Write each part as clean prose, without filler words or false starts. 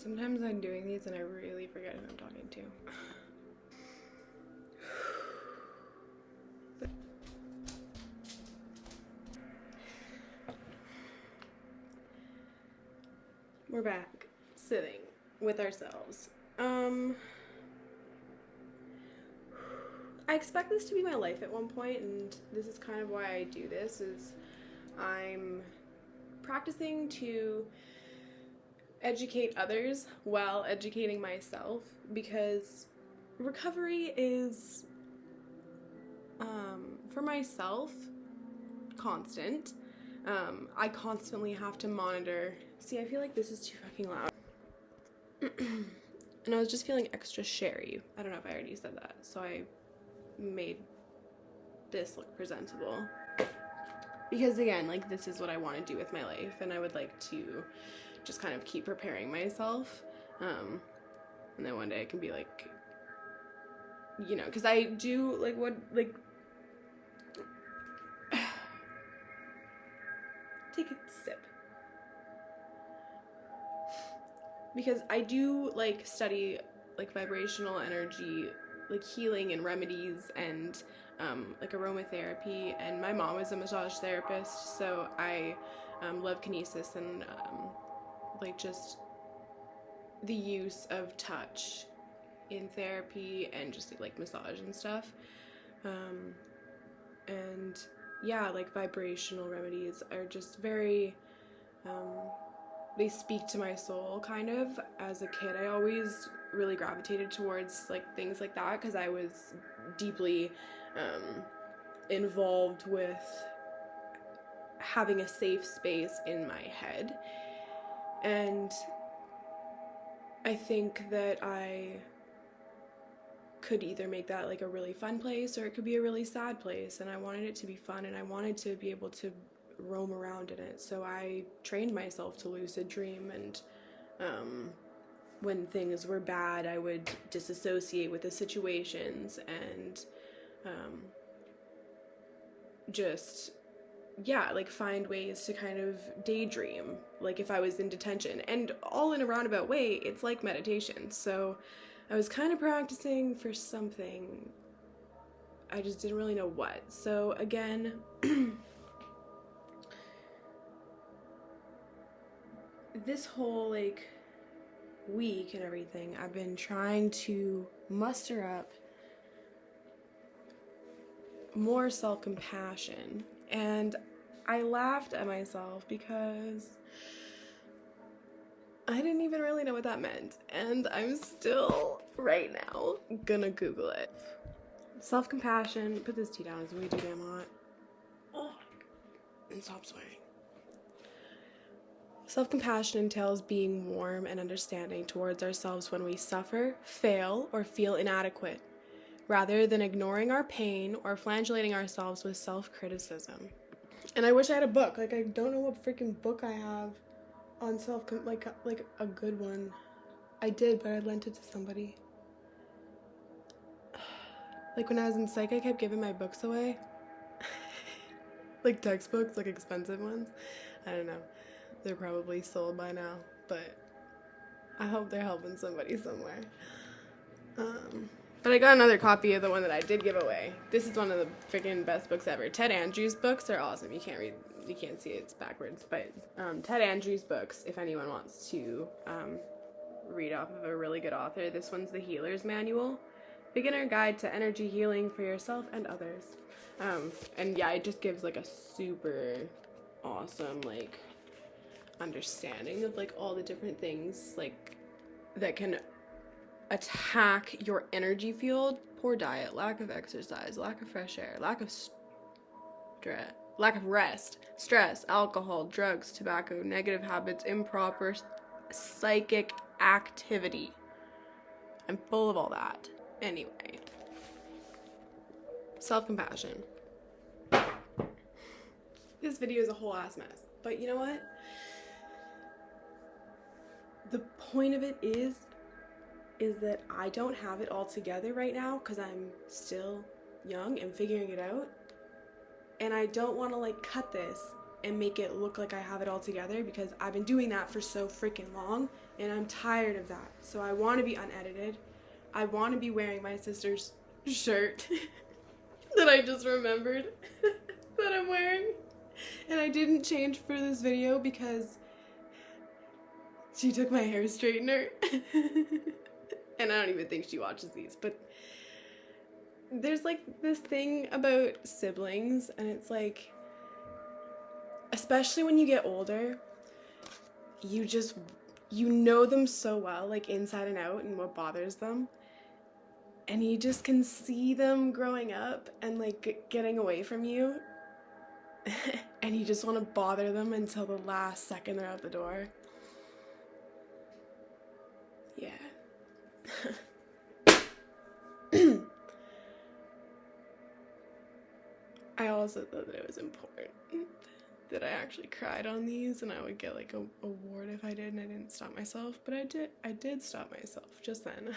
Sometimes I'm doing these and I really forget who I'm talking to. We're back, sitting with ourselves. I expect this to be my life at one point, and this is kind of why I do this, is I'm practicing to educate others while educating myself, because recovery is, for myself, constant. I constantly have to monitor. See, I feel like this is too fucking loud. And I was just feeling extra sherry. I don't know if I already said that, so I made this look presentable. Because again, like, this is what I want to do with my life, and I would like to just kind of keep preparing myself. And then one day I can be like, you know, because I do, like, what, like, take a sip. Because I do, like, study, like, vibrational energy, like, healing and remedies, and, like, aromatherapy, and my mom was a massage therapist, so I, love kinesis and, like, just the use of touch in therapy and just, like, massage and stuff. And yeah, like, vibrational remedies are just very, they speak to my soul, kind of. As a kid, I always really gravitated towards, like, things like that, because I was deeply involved with having a safe space in my head. And I think that I could either make that, like, a really fun place, or it could be a really sad place, and I wanted it to be fun, and I wanted to be able to roam around in it. So I trained myself to lucid dream, and when things were bad, I would disassociate with the situations and just, yeah, like, find ways to kind of daydream, like if I was in detention. And all in a roundabout way, it's like meditation. So I was kind of practicing for something, I just didn't really know what. So again, this whole, like, week and everything, I've been trying to muster up more self-compassion, and I laughed at myself because I didn't even really know what that meant, and I'm still, right now, gonna Google it. Self-compassion, put this tea down, it's way too damn hot. Oh, and stop swearing. Self-compassion entails being warm and understanding towards ourselves when we suffer, fail, or feel inadequate, rather than ignoring our pain or flagellating ourselves with self-criticism. And I wish I had a book. Like, I don't know what freaking book I have on like a good one. I did, but I lent it to somebody. Like, when I was in psych, I kept giving my books away. Like, textbooks, like expensive ones. I don't know. They're probably sold by now, but I hope they're helping somebody somewhere. But I got another copy of the one that I did give away. This is one of the freaking best books ever. Ted Andrews' books are awesome. You can't read, you can't see it, it's backwards. But Ted Andrews' books, if anyone wants to read off of a really good author, this one's The Healer's Manual. Beginner Guide to Energy Healing for Yourself and Others. And yeah, it just gives, like, a super awesome, like, understanding of, like, all the different things, like, that can attack your energy field. Poor diet, lack of exercise, lack of fresh air, lack of rest, stress, alcohol, drugs, tobacco, negative habits, improper psychic activity. I'm full of all that. Anyway, self-compassion. This video is a whole ass mess, but you know what? The point of it is that I don't have it all together right now because I'm still young and figuring it out, and I don't want to, like, cut this and make it look like I have it all together, because I've been doing that for so freaking long and I'm tired of that. So I want to be unedited. I want to be wearing my sister's shirt that I just remembered that I'm wearing. And I didn't change for this video because she took my hair straightener. And I don't even think she watches these, but there's like this thing about siblings, and it's like, especially when you get older, you know them so well, like inside and out, and what bothers them, and you just can see them growing up and like getting away from you, and you just want to bother them until the last second they're out the door. Yeah. I also thought that it was important that I actually cried on these, and I would get like a award if I did, and I didn't stop myself, but I did stop myself just then.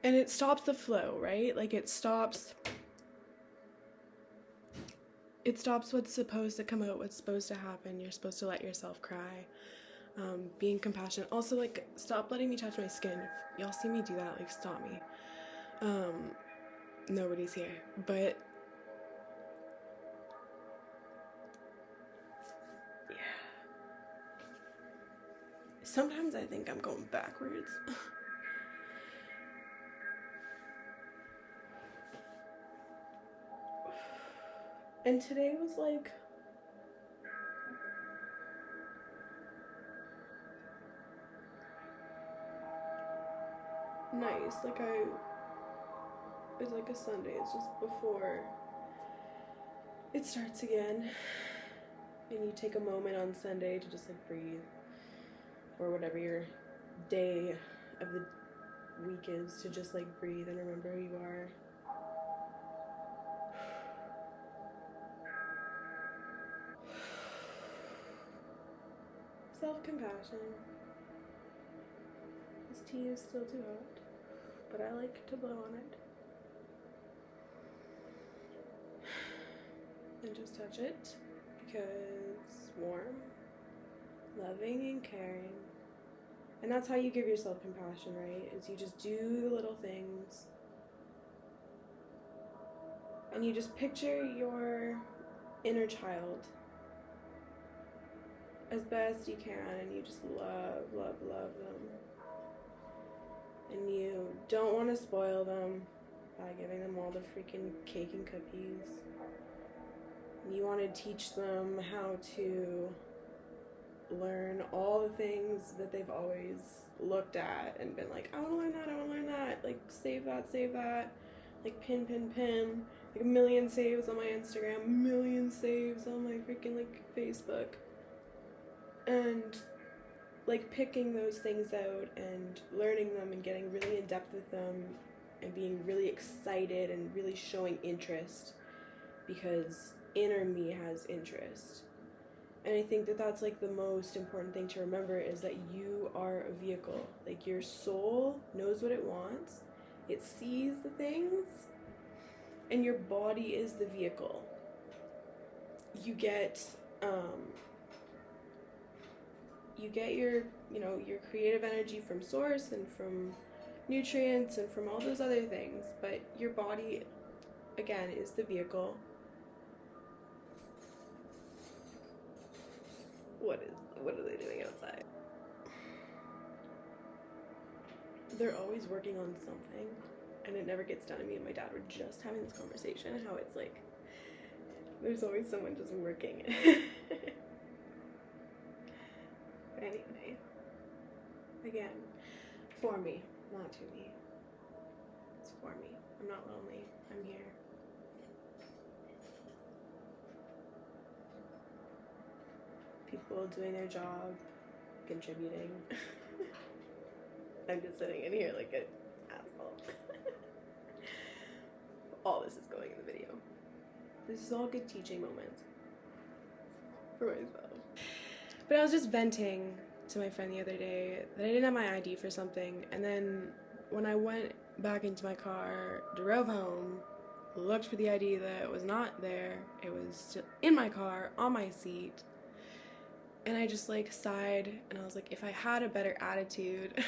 And it stops the flow, right? Like it stops what's supposed to come out, what's supposed to happen. You're supposed to let yourself cry. Being compassionate. Also, like, stop letting me touch my skin. If y'all see me do that, like, stop me. Nobody's here. But yeah. Sometimes I think I'm going backwards. And today was like nice. Like it's like a Sunday. It's just before it starts again, and you take a moment on Sunday to just like breathe, or whatever your day of the week is, to just like breathe and remember who you are. Self-compassion. This tea is still too hot, but I like to blow on it. And just touch it, because it's warm, loving, and caring. And that's how you give yourself compassion, right? Is you just do the little things. And you just picture your inner child as best you can, and you just love, love, love them. And you don't want to spoil them by giving them all the freaking cake and cookies. And you want to teach them how to learn all the things that they've always looked at and been like, I want to learn that, I want to learn that. Like, save that. Like, pin. Like, 1 million saves on my Instagram, 1 million saves on my freaking, like, Facebook. And, like, picking those things out and learning them and getting really in depth with them and being really excited and really showing interest, because inner me has interest. And I think that that's, like, the most important thing to remember, is that you are a vehicle. Like, your soul knows what it wants. It sees the things. And your body is the vehicle. You get your, your creative energy from source and from nutrients and from all those other things. But your body, again, is the vehicle. What are they doing outside? They're always working on something, and it never gets done. And me and my dad were just having this conversation, how it's like, there's always someone just working. Anyway, again, for me, not to me. It's for me. I'm not lonely. I'm here. People doing their job, contributing. I'm just sitting in here like an asshole. All this is going in the video. This is all good teaching moments for myself. But I was just venting to my friend the other day that I didn't have my ID for something, and then when I went back into my car, drove home, looked for the ID that it was not there. It was still in my car, on my seat. And I just like sighed and I was like, if I had a better attitude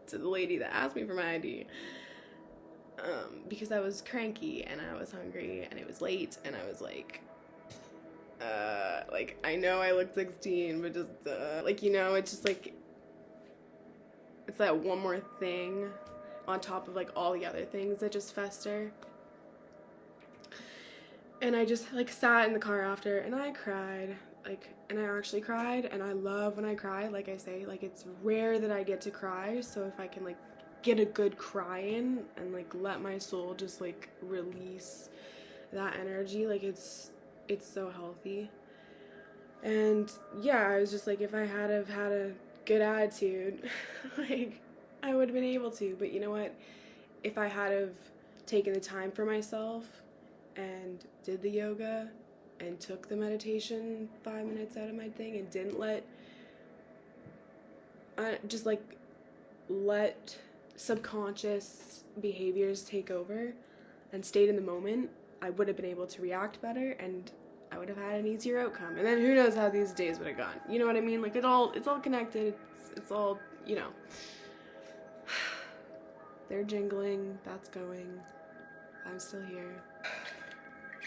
to the lady that asked me for my ID, because I was cranky and I was hungry and it was late and I was like I know I look 16, but just like, you know, it's just like, it's that one more thing on top of like all the other things that just fester. And I just like sat in the car after and I cried, like, and I actually cried, and I love when I cry. Like I say, like, it's rare that I get to cry, so if I can like get a good cry in and like let my soul just like release that energy, like it's so healthy. And yeah, I was just like, if I had have had a good attitude, like I would have been able to. But you know what, if I had have taken the time for myself and did the yoga and took the meditation 5 minutes out of my thing and didn't let subconscious behaviors take over and stayed in the moment, I would have been able to react better and I would have had an easier outcome. And then who knows how these days would have gone. You know what I mean? Like, it's all connected. It's all, you know. They're jingling, that's going, I'm still here.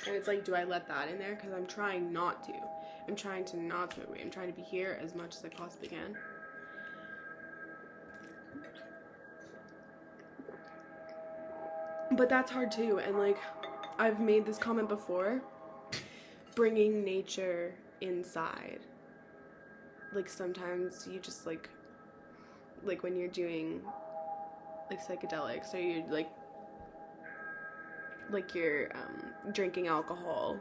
And it's like, do I let that in there? Because I'm trying not to. I'm trying to not smoke weed. I'm trying to be here as much as I possibly can. But that's hard too. And like, I've made this comment before, bringing nature inside. Like, sometimes you just like when you're doing like psychedelics, or you're like you're drinking alcohol,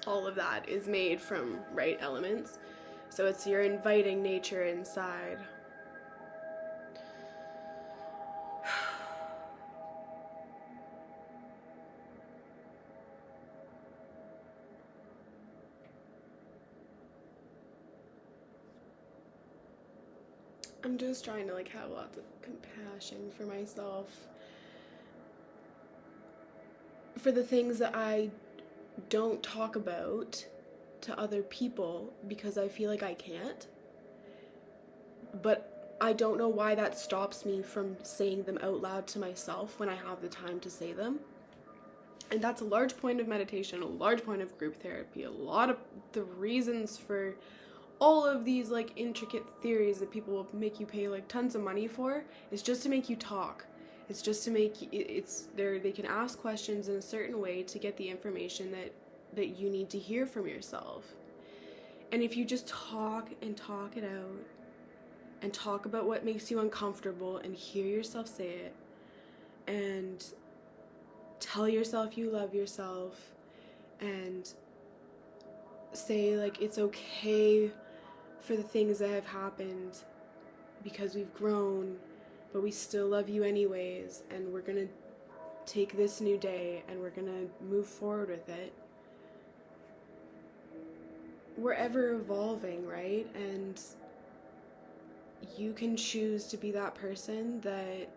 all of that is made from right elements. So it's, you're inviting nature inside. I'm just trying to like have lots of compassion for myself, for the things that I don't talk about to other people because I feel like I can't. But I don't know why that stops me from saying them out loud to myself when I have the time to say them. And that's a large point of meditation, a large point of group therapy, a lot of the reasons for all of these like intricate theories that people will make you pay like tons of money for, is just to make you talk. It's just to make they can ask questions in a certain way to get the information that you need to hear from yourself. And if you just talk and talk it out and talk about what makes you uncomfortable and hear yourself say it and tell yourself you love yourself and say like it's okay for the things that have happened because we've grown, but we still love you anyways, and we're gonna take this new day and we're gonna move forward with it. We're ever evolving, right? And you can choose to be that person that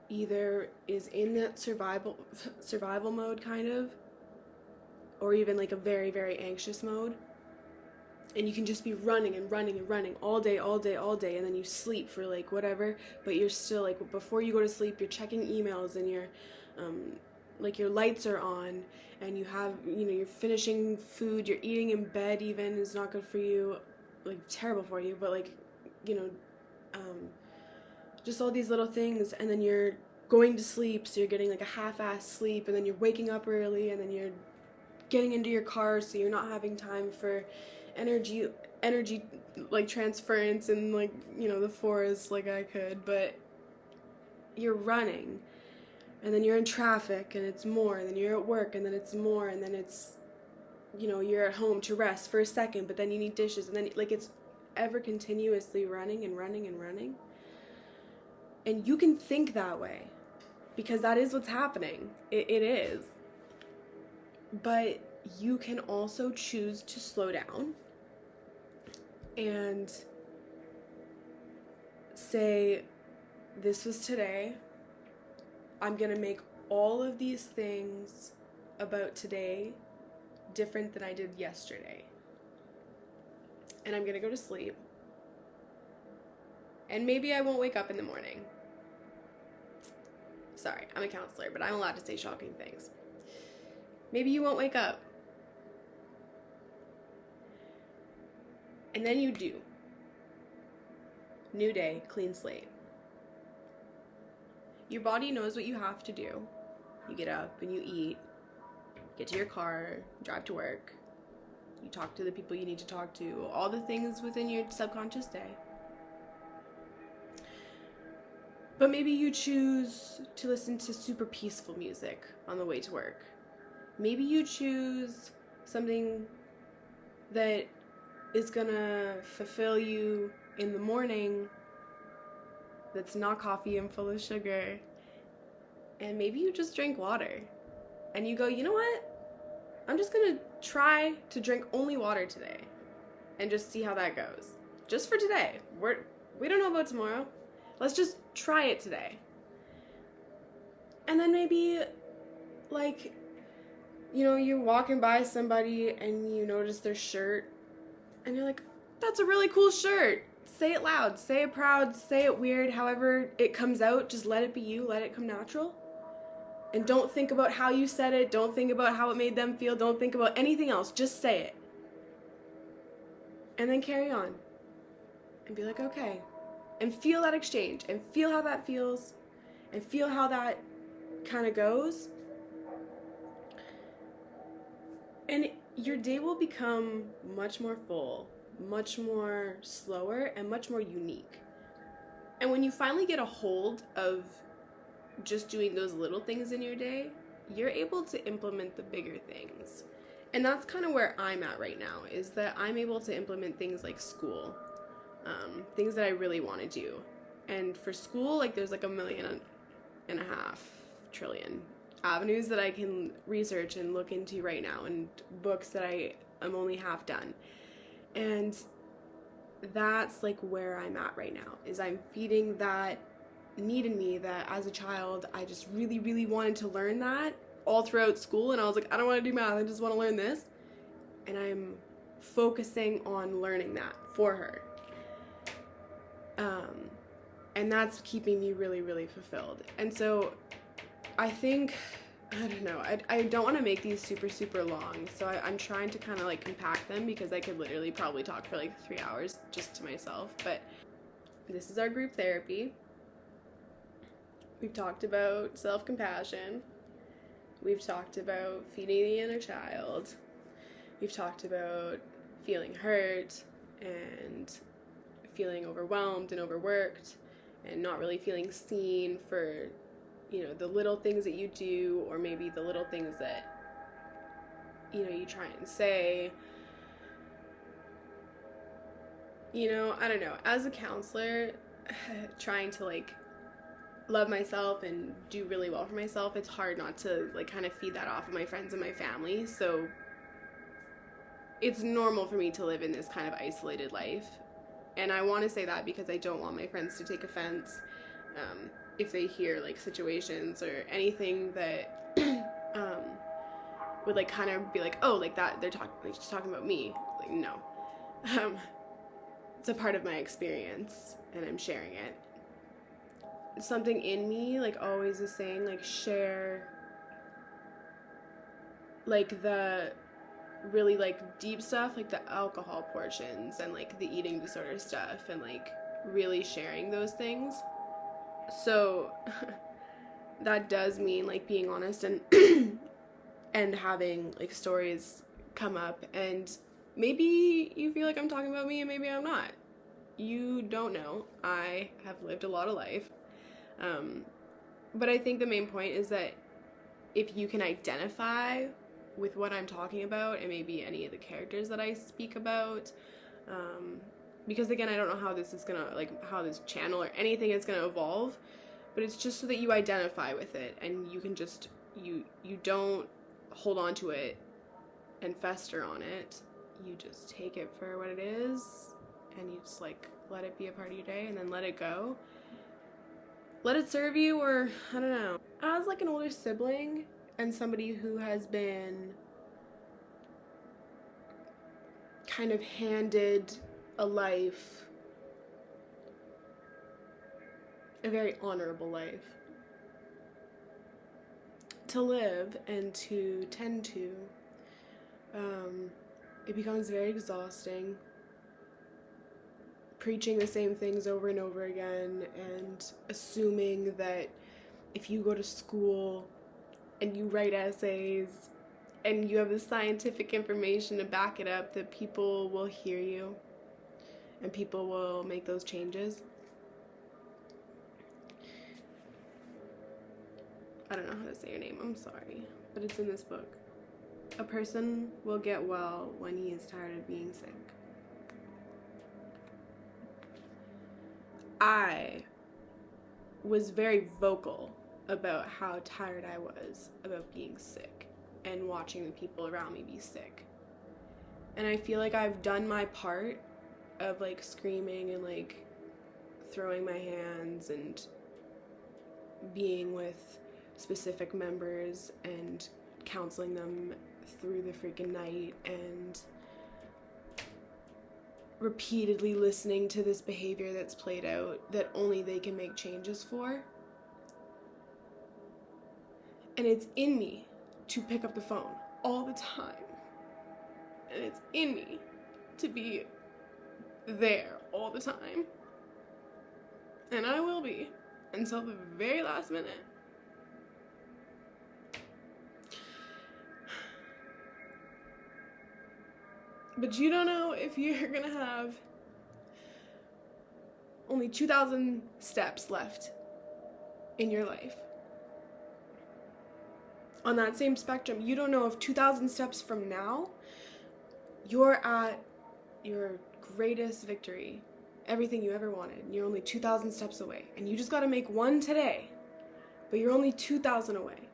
either is in that survival mode kind of, or even like a very, very anxious mode. And you can just be running and running and running all day, and then you sleep for like whatever, but you're still like, before you go to sleep, you're checking emails and you're like your lights are on and you have, you know, you're finishing food, you're eating in bed even, is not good for you, like terrible for you, but like, you know, just all these little things, and then you're going to sleep, so you're getting like a half-assed sleep, and then you're waking up early, and then you're getting into your car, so you're not having time for energy like transference and like, you know, the forest like I could, but you're running, and then you're in traffic and it's more, and then you're at work and then it's more, and then it's, you know, you're at home to rest for a second, but then you need dishes, and then like it's ever continuously running and running and running. And you can think that way because that is what's happening. It is. But you can also choose to slow down and say, this was today. I'm going to make all of these things about today different than I did yesterday. And I'm going to go to sleep. And maybe I won't wake up in the morning. Sorry, I'm a counselor, but I'm allowed to say shocking things. Maybe you won't wake up. And then you do. New day, clean slate. Your body knows what you have to do. You get up and you eat, get to your car, drive to work, you talk to the people you need to talk to, all the things within your subconscious day. But maybe you choose to listen to super peaceful music on the way to work. Maybe you choose something that is gonna fulfill you in the morning that's not coffee and full of sugar. And maybe you just drink water. And you go, you know what? I'm just gonna try to drink only water today and just see how that goes. Just for today. We don't know about tomorrow. Let's just try it today. And then maybe, like, you know, you're walking by somebody and you notice their shirt and you're like, that's a really cool shirt. Say it loud, say it proud, say it weird, however it comes out, just let it be you, let it come natural. And don't think about how you said it, don't think about how it made them feel, don't think about anything else, just say it. And then carry on. And be like, okay. And feel that exchange, and feel how that feels, and feel how that kind of goes. And your day will become much more full, much more slower, and much more unique. And when you finally get a hold of just doing those little things in your day, you're able to implement the bigger things. And that's kind of where I'm at right now, is that I'm able to implement things like school. Things that I really want to do. And for school, like, there's like 1.5 trillion avenues that I can research and look into right now, and books that I am only half done. And that's like where I'm at right now, is I'm feeding that need in me that as a child I just really, really wanted to learn that all throughout school, and I was like, I don't want to do math, I just want to learn this. And I'm focusing on learning that for her. And that's keeping me really, really fulfilled. And so I think, I don't know, I don't want to make these super, super long. So I'm trying to kind of like compact them, because I could literally probably talk for like 3 hours just to myself. But this is our group therapy. We've talked about self-compassion. We've talked about feeding the inner child. We've talked about feeling hurt and feeling overwhelmed and overworked and not really feeling seen for, you know, the little things that you do, or maybe the little things that, you know, you try and say. You know, I don't know, as a counselor, trying to like love myself and do really well for myself, it's hard not to like kind of feed that off of my friends and my family. So it's normal for me to live in this kind of isolated life. And I want to say that because I don't want my friends to take offense if they hear like situations or anything that would like kind of be like, oh, like that they're just talking about me. Like, no. It's a part of my experience and I'm sharing it. Something in me like always is saying like share like the really like deep stuff, like the alcohol portions and like the eating disorder stuff, and like really sharing those things. So that does mean like being honest and and having like stories come up, and maybe you feel like I'm talking about me and maybe I'm not. You don't know. I have lived a lot of life. But I think the main point is that if you can identify with what I'm talking about and maybe any of the characters that I speak about, because again, I don't know how this is gonna, like, how this channel or anything is gonna evolve, but it's just so that you identify with it and you can just, you don't hold on to it and fester on it. You just take it for what it is and you just like let it be a part of your day and then let it go. Let it serve you, or I don't know. as like an older sibling and somebody who has been kind of handed a life, a very honorable life to live and to tend to, it becomes very exhausting, preaching the same things over and over again and assuming that if you go to school and you write essays and you have the scientific information to back it up, that people will hear you and people will make those changes. I don't know how to say your name, I'm sorry, but it's in this book. A person will get well when he is tired of being sick. I was very vocal about how tired I was about being sick and watching the people around me be sick. And I feel like I've done my part of like screaming and like throwing my hands and being with specific members and counseling them through the freaking night and repeatedly listening to this behavior that's played out that only they can make changes for. And it's in me to pick up the phone all the time. And it's in me to be there all the time. And I will be until the very last minute. But you don't know if you're gonna have only 2,000 steps left in your life. On that same spectrum, you don't know if 2,000 steps from now, you're at your greatest victory, everything you ever wanted, and you're only 2,000 steps away. And you just gotta make one today, but you're only 2,000 away.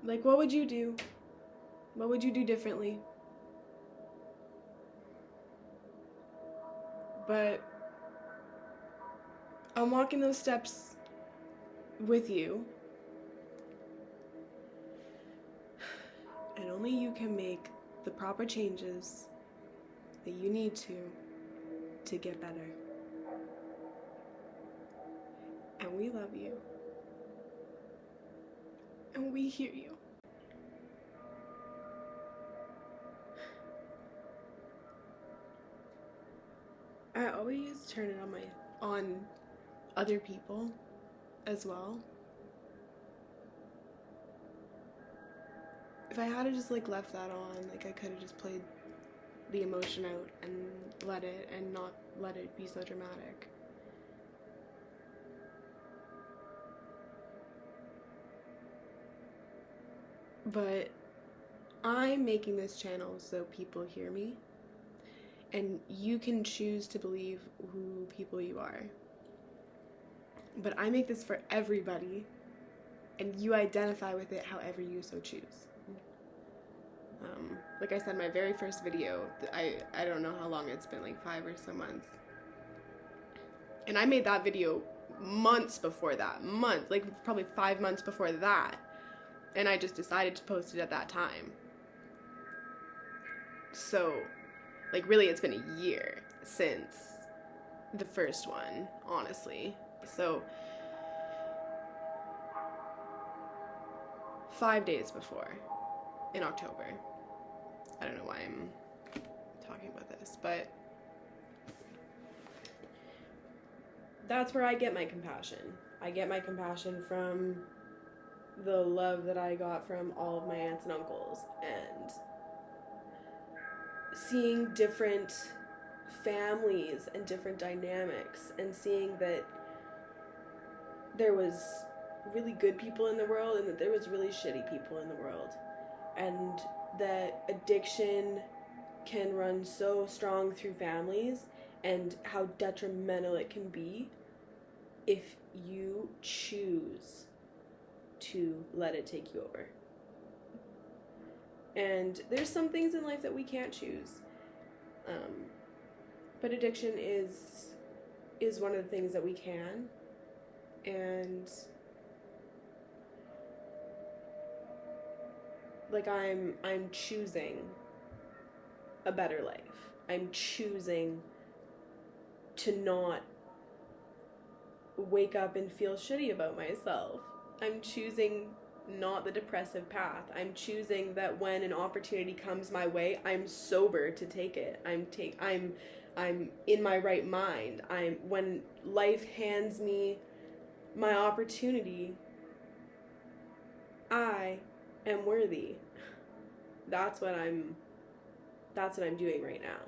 Like, what would you do? What would you do differently? But I'm walking those steps with you. And only you can make the proper changes that you need to get better. And we love you. And we hear you. I always turn it on other people as well. If I had to just like left that on, like I could have just played the emotion out and let it and not let it be so dramatic. But I'm making this channel so people hear me. And you can choose to believe who people you are. But I make this for everybody, and you identify with it however you so choose. Like I said, my very first video, I don't know how long it's been, like 5 or so months. And I made that video months before that, like probably 5 months before that. And I just decided to post it at that time. So, like, really, it's been a year since the first one, honestly. So, 5 days before, in October. I don't know why I'm talking about this, but that's where I get my compassion. I get my compassion from the love that I got from all of my aunts and uncles, and seeing different families and different dynamics, and seeing that there was really good people in the world and that there was really shitty people in the world, and that addiction can run so strong through families, and how detrimental it can be if you choose to let it take you over. And there's some things in life that we can't choose. But addiction is one of the things that we can. And like I'm choosing a better life. I'm choosing to not wake up and feel shitty about myself. I'm choosing not the depressive path. I'm choosing that when an opportunity comes my way, I'm sober to take it. I'm in my right mind. When life hands me my opportunity, I am worthy. That's what I'm doing right now.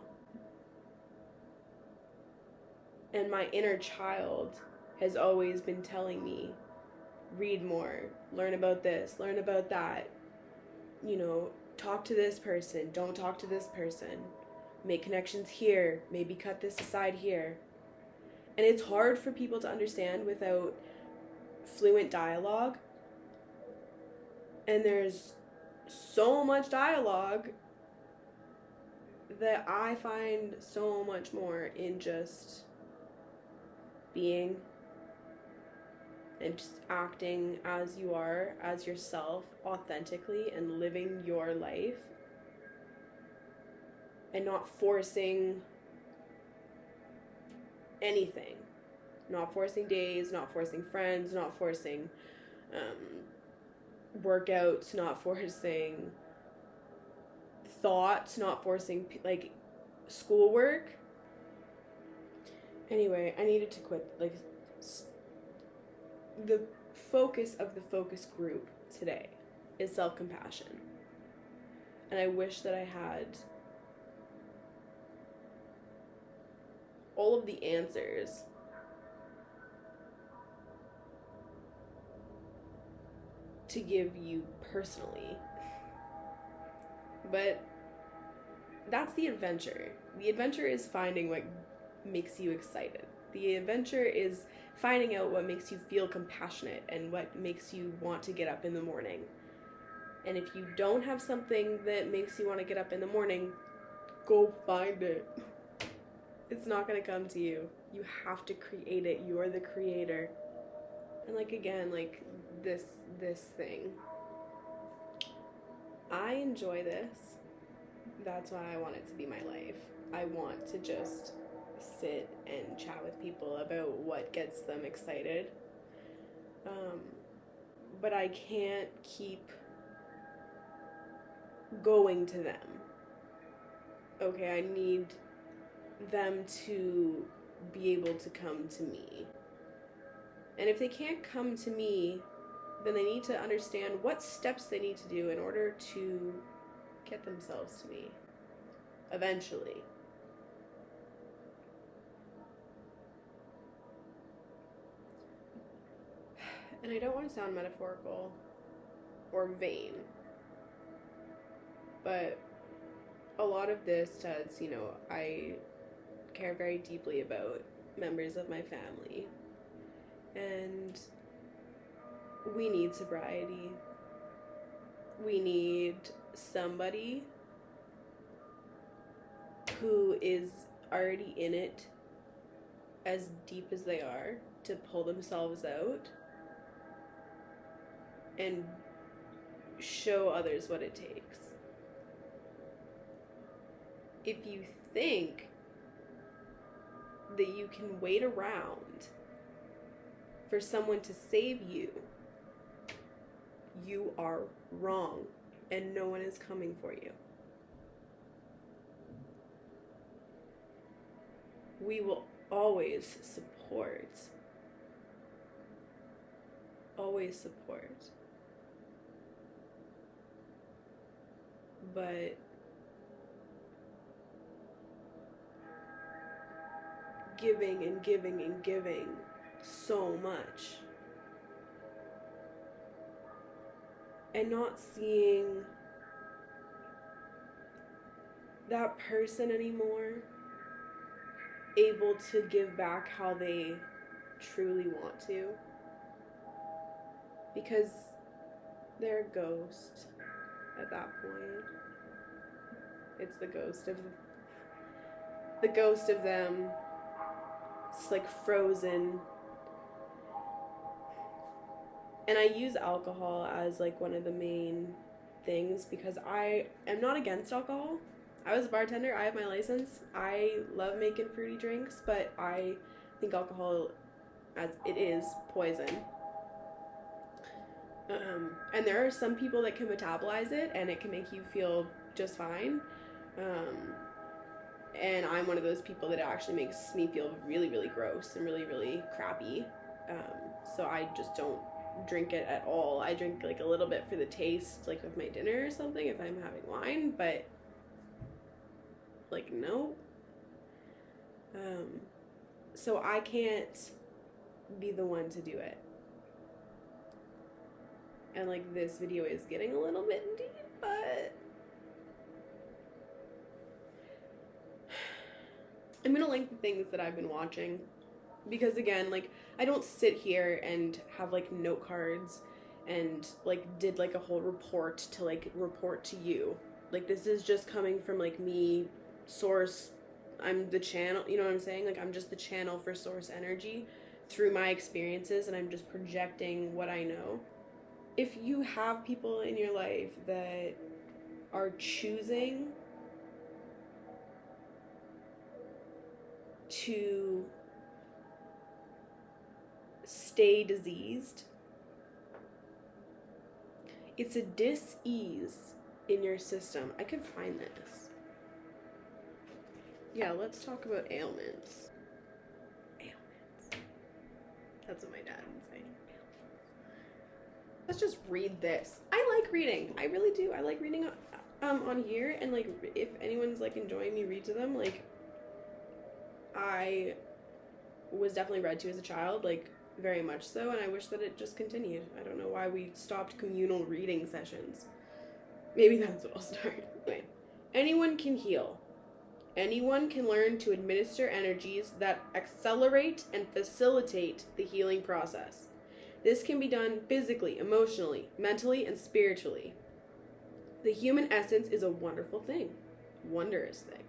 And my inner child has always been telling me, read more, learn about this, learn about that, talk to this person, don't talk to this person, make connections here, maybe cut this aside here. And it's hard for people to understand without fluent dialogue. And there's so much dialogue that I find so much more in just being and just acting as you are, as yourself, authentically, and living your life, and not forcing anything. Not forcing days, not forcing friends, not forcing workouts, not forcing thoughts, not forcing like schoolwork. Anyway, I needed to quit. The focus of the focus group today is self-compassion. And I wish that I had all of the answers to give you personally. But that's the adventure. The adventure is finding what makes you excited. The adventure is finding out what makes you feel compassionate and what makes you want to get up in the morning. And if you don't have something that makes you want to get up in the morning, go find it. It's not going to come to you. You have to create it. You're the creator. And again, this thing. I enjoy this. That's why I want it to be my life. I want to just sit and chat with people about what gets them excited. But I can't keep going to them. Okay, I need them to be able to come to me. And if they can't come to me, then they need to understand what steps they need to do in order to get themselves to me. Eventually. And I don't want to sound metaphorical or vain, but a lot of this does, I care very deeply about members of my family, and we need sobriety. We need somebody who is already in it as deep as they are to pull themselves out and show others what it takes. If you think that you can wait around for someone to save you, you are wrong, and no one is coming for you. We will always support. Always support. But giving and giving and giving so much and not seeing that person anymore able to give back how they truly want to, because they're a ghost at that point. It's the ghost of them. It's frozen And I use alcohol as like one of the main things because I am not against alcohol. I was a bartender. I have my license. I love making fruity drinks, but I think alcohol, as it is, poison. And there are some people that can metabolize it, and it can make you feel just fine. And I'm one of those people that actually makes me feel really, really gross and really, really crappy. So I just don't drink it at all. I drink like a little bit for the taste, like with my dinner or something if I'm having wine, but like no. So I can't be the one to do it. And like this video is getting a little bit deep, but I'm gonna link the things that I've been watching because again, like I don't sit here and have like note cards and like did like a whole report to like report to you. Like this is just coming from like me, source. I'm the channel, you know what I'm saying? Like I'm just the channel for source energy through my experiences, and I'm just projecting what I know. If you have people in your life that are choosing to stay diseased, it's a dis-ease in your system. I could find this. Yeah, let's talk about ailments. Ailments. That's what my dad would say. Let's just read this. I like reading. I really do. I like reading on here, and like if anyone's like enjoying me read to them, like I was definitely read to as a child, like very much so, and I wish that it just continued. I don't know why we stopped communal reading sessions. Maybe that's what I'll start. Anyway, anyone can heal. Anyone can learn to administer energies that accelerate and facilitate the healing process. This can be done physically, emotionally, mentally, and spiritually. The human essence is a wonderful thing, wondrous thing.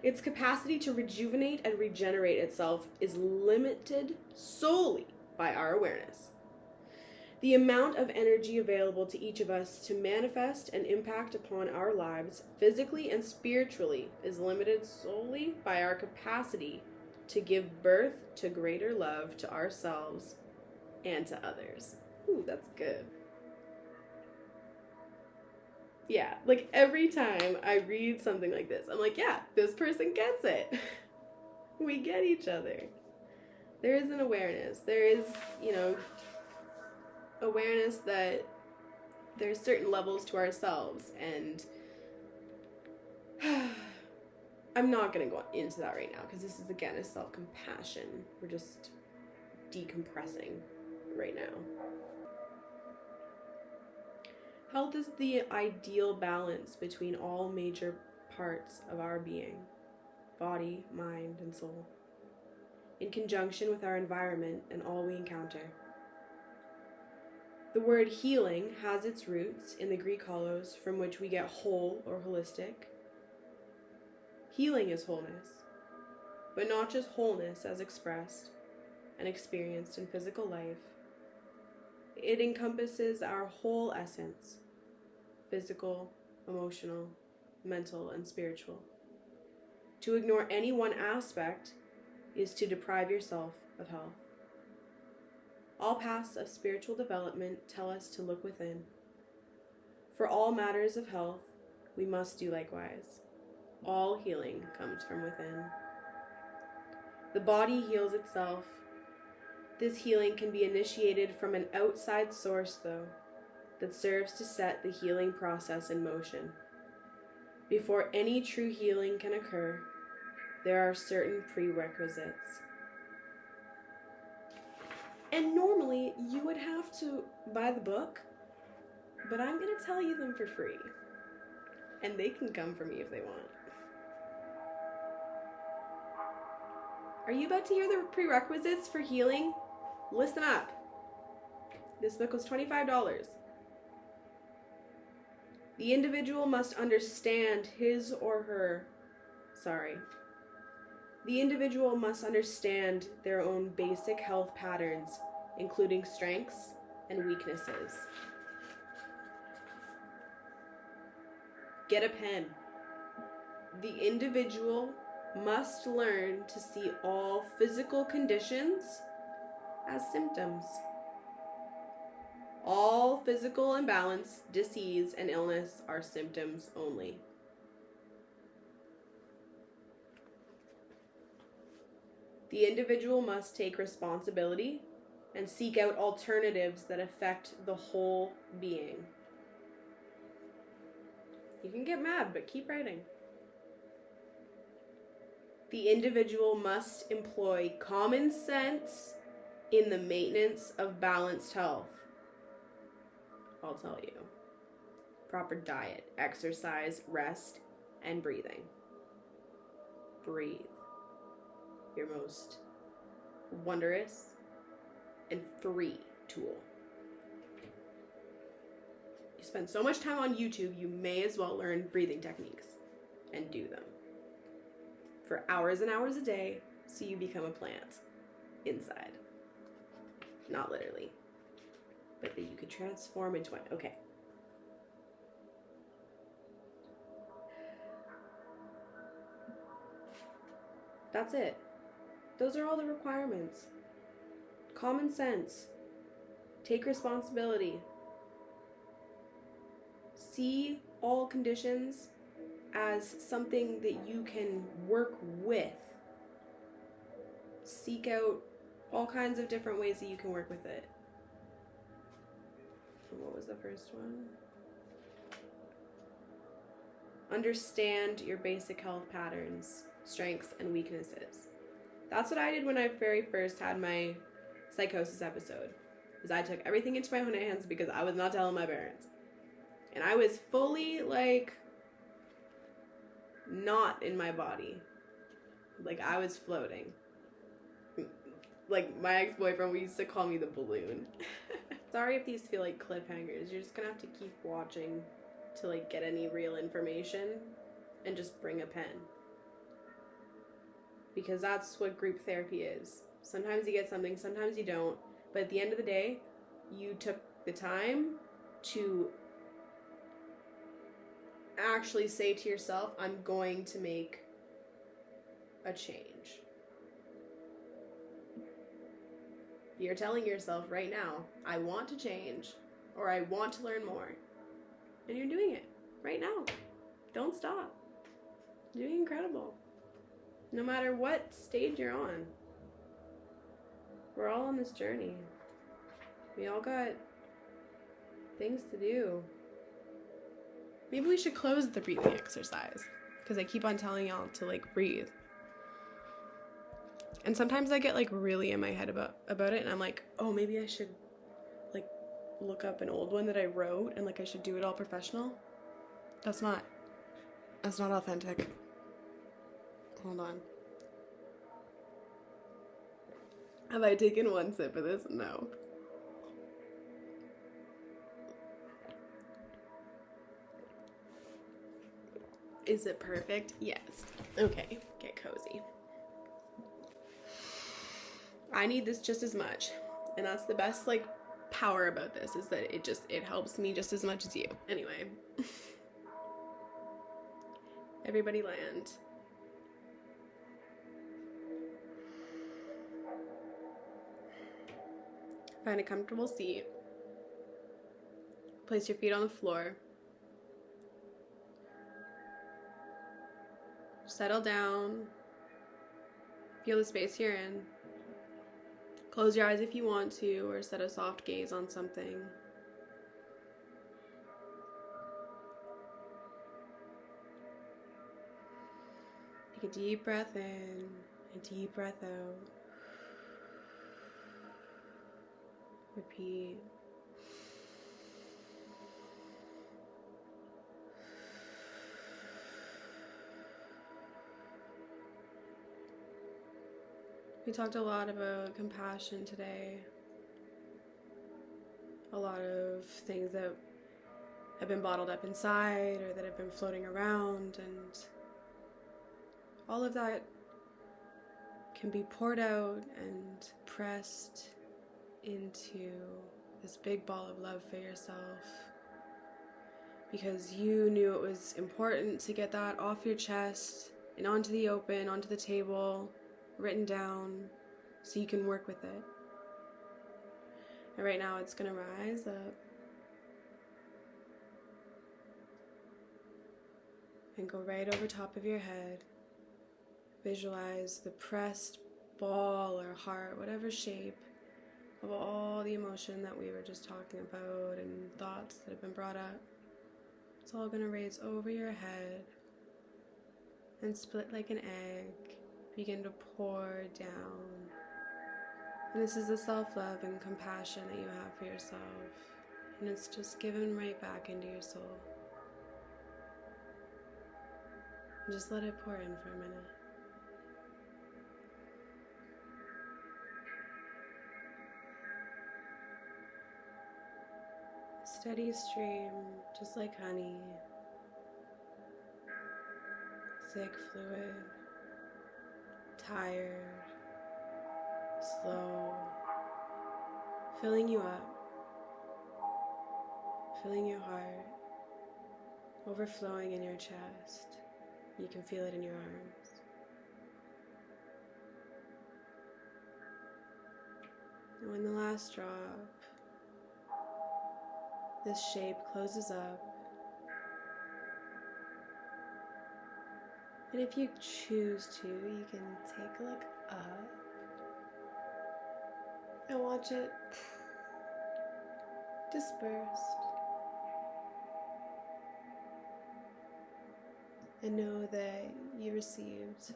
Its capacity to rejuvenate and regenerate itself is limited solely by our awareness. The amount of energy available to each of us to manifest and impact upon our lives, physically and spiritually, is limited solely by our capacity to give birth to greater love to ourselves and to others. Ooh, that's good. Yeah, like every time I read something like this, I'm like, yeah, this person gets it. We get each other. There is an awareness. There is, you know, awareness that there's certain levels to ourselves, and I'm not going to go into that right now because this is, again, a self-compassion. We're just decompressing right now. Health is the ideal balance between all major parts of our being, body, mind, and soul, in conjunction with our environment and all we encounter. The word healing has its roots in the Greek hollows, from which we get whole or holistic. Healing is wholeness, but not just wholeness as expressed and experienced in physical life. It encompasses our whole essence, physical, emotional, mental, and spiritual. To ignore any one aspect is to deprive yourself of health. All paths of spiritual development tell us to look within. For all matters of health, we must do likewise. All healing comes from within. The body heals itself. This healing can be initiated from an outside source, though, that serves to set the healing process in motion. Before any true healing can occur, there are certain prerequisites. And normally, you would have to buy the book, but I'm going to tell you them for free. And they can come for me if they want. Are you about to hear the prerequisites for healing? Listen up. This book was $25. The individual must understand The individual must understand their own basic health patterns, including strengths and weaknesses. Get a pen. The individual must learn to see all physical conditions as symptoms. All physical imbalance, disease, and illness are symptoms only. The individual must take responsibility and seek out alternatives that affect the whole being. You can get mad, but keep writing. The individual must employ common sense in the maintenance of balanced health. I'll tell you. Proper diet, exercise, rest, and breathing. Breathe. Your most wondrous and free tool. You spend so much time on YouTube, you may as well learn breathing techniques and do them for hours and hours a day so you become a plant inside. Not literally, but that you could transform into one. Okay. That's it. Those are all the requirements. Common sense. Take responsibility. See all conditions as something that you can work with. Seek out all kinds of different ways that you can work with it. What was the first one? Understand your basic health patterns, strengths, and weaknesses. That's what I did when I very first had my psychosis episode. Is I took everything into my own hands because I was not telling my parents. And I was fully, like, not in my body. Like, I was floating. Like, my ex-boyfriend, we used to call me the balloon. Sorry if these feel like cliffhangers. You're just gonna have to keep watching to, like, get any real information and just bring a pen. Because that's what group therapy is. Sometimes you get something, sometimes you don't. But at the end of the day, you took the time to actually say to yourself, I'm going to make a change. You're telling yourself right now, I want to change, or I want to learn more. And you're doing it right now. Don't stop. You're doing incredible. No matter what stage you're on. We're all on this journey. We all got things to do. Maybe we should close the breathing exercise, because I keep on telling y'all to, like, breathe. And sometimes I get, like, really in my head about it, and I'm like, oh, maybe I should, like, look up an old one that I wrote, and, like, I should do it all professional. That's not authentic. Hold on. Have I taken one sip of this? No. Is it perfect? Yes. Okay, get cozy. I need this just as much. And that's the best, like, power about this, is that it helps me just as much as you. Anyway. Everybody land. Find a comfortable seat. Place your feet on the floor. Settle down. Feel the space you're in. Close your eyes if you want to, or set a soft gaze on something. Take a deep breath in, a deep breath out. Repeat. We talked a lot about compassion today. A lot of things that have been bottled up inside or that have been floating around, and all of that can be poured out and pressed into this big ball of love for yourself, because you knew it was important to get that off your chest and onto the open, onto the table, written down, so you can work with it. And right now it's gonna rise up and go right over top of your head. Visualize the pressed ball or heart, whatever shape, of all the emotion that we were just talking about and thoughts that have been brought up. It's all gonna raise over your head and split like an egg, begin to pour down. And this is the self-love and compassion that you have for yourself, and it's just given right back into your soul. And just let it pour in for a minute. Steady stream, just like honey. Thick fluid, tired, slow, filling you up, filling your heart, overflowing in your chest. You can feel it in your arms. And when the last drop, this shape closes up. And if you choose to, you can take a look up and watch it disperse. And know that you received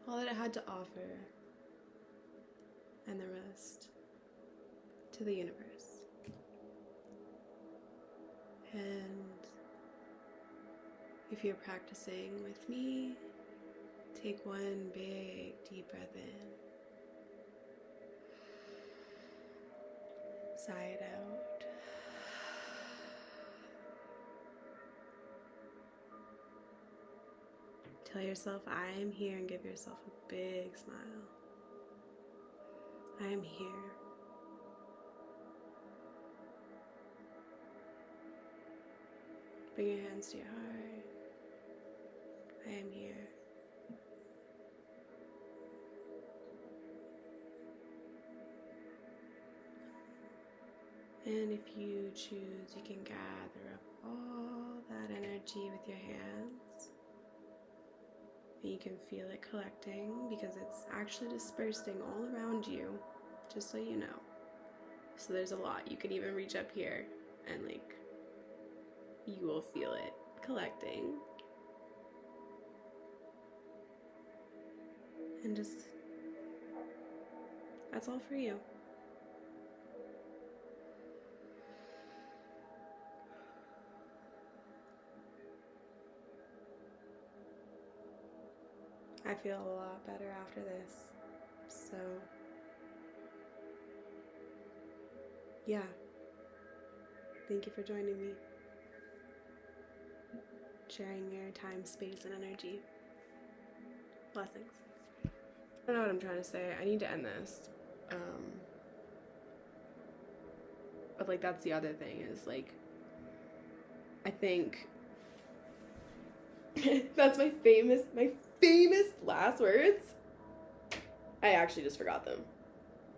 all that it had to offer, and the rest to the universe. And if you're practicing with me, take one big deep breath in. Sigh it out. Tell yourself, I am here, and give yourself a big smile. I am here. Bring your hands to your heart. I am here. And if you choose, you can gather up all that energy with your hands. And you can feel it collecting, because it's actually dispersing all around you, just so you know. So there's a lot. You could even reach up here and you will feel it collecting. And just, that's all for you. I feel a lot better after this. So, yeah. Thank you for joining me. Sharing your time, space, and energy. Blessings. I don't know what I'm trying to say. I need to end this. But that's the other thing is I think that's my famous last words. I actually just forgot them.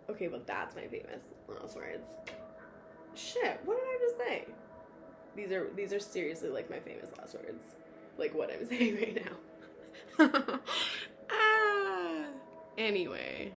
Okay, but that's my famous last words. Shit, what did I just say? These are seriously my famous last words. What I'm saying right now. Anyway.